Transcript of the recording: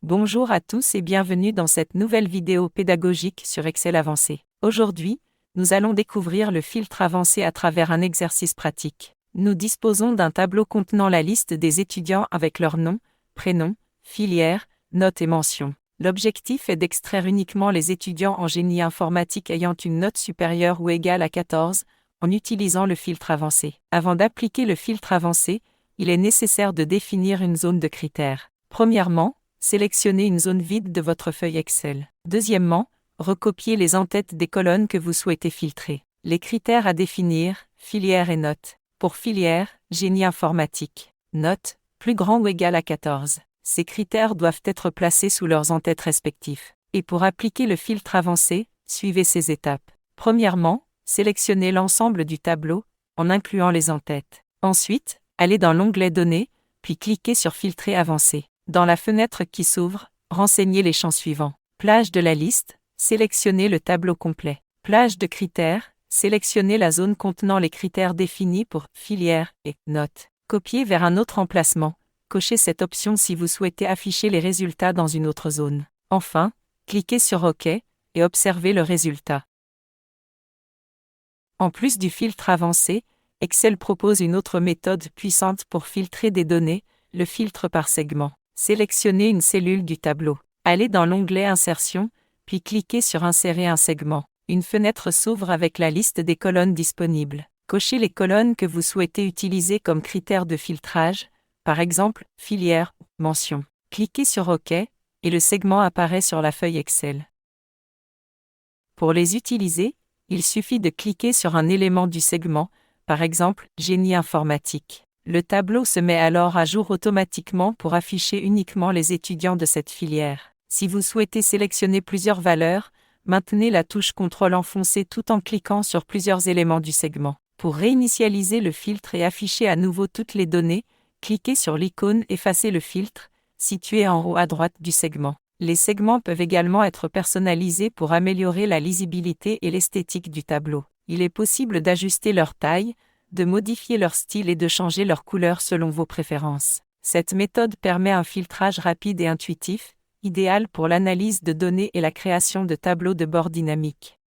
Bonjour à tous et bienvenue dans cette nouvelle vidéo pédagogique sur Excel avancé. Aujourd'hui, nous allons découvrir le filtre avancé à travers un exercice pratique. Nous disposons d'un tableau contenant la liste des étudiants avec leur nom, prénom, filière, notes et mentions. L'objectif est d'extraire uniquement les étudiants en génie informatique ayant une note supérieure ou égale à 14, en utilisant le filtre avancé. Avant d'appliquer le filtre avancé, il est nécessaire de définir une zone de critères. Premièrement, sélectionnez une zone vide de votre feuille Excel. Deuxièmement, recopiez les en-têtes des colonnes que vous souhaitez filtrer. Les critères à définir, filière et notes. Pour filière, génie informatique. Note, plus grand ou égal à 14. Ces critères doivent être placés sous leurs en-têtes respectifs. Et pour appliquer le filtre avancé, suivez ces étapes. Premièrement, sélectionnez l'ensemble du tableau, en incluant les en-têtes. Ensuite, allez dans l'onglet Données, puis cliquez sur Filtrer avancé. Dans la fenêtre qui s'ouvre, renseignez les champs suivants. Plage de la liste, sélectionnez le tableau complet. Plage de critères, sélectionnez la zone contenant les critères définis pour filière et notes. Copiez vers un autre emplacement. Cochez cette option si vous souhaitez afficher les résultats dans une autre zone. Enfin, cliquez sur OK et observez le résultat. En plus du filtre avancé, Excel propose une autre méthode puissante pour filtrer des données, le filtre par segment. Sélectionnez une cellule du tableau. Allez dans l'onglet Insertion, puis cliquez sur Insérer un segment. Une fenêtre s'ouvre avec la liste des colonnes disponibles. Cochez les colonnes que vous souhaitez utiliser comme critères de filtrage, par exemple, filière, mention. Cliquez sur OK, et le segment apparaît sur la feuille Excel. Pour les utiliser, il suffit de cliquer sur un élément du segment, par exemple, génie informatique. Le tableau se met alors à jour automatiquement pour afficher uniquement les étudiants de cette filière. Si vous souhaitez sélectionner plusieurs valeurs, maintenez la touche CTRL enfoncée tout en cliquant sur plusieurs éléments du segment. Pour réinitialiser le filtre et afficher à nouveau toutes les données, cliquez sur l'icône Effacer le filtre, située en haut à droite du segment. Les segments peuvent également être personnalisés pour améliorer la lisibilité et l'esthétique du tableau. Il est possible d'ajuster leur taille, de modifier leur style et de changer leur couleur selon vos préférences. Cette méthode permet un filtrage rapide et intuitif, idéal pour l'analyse de données et la création de tableaux de bord dynamiques.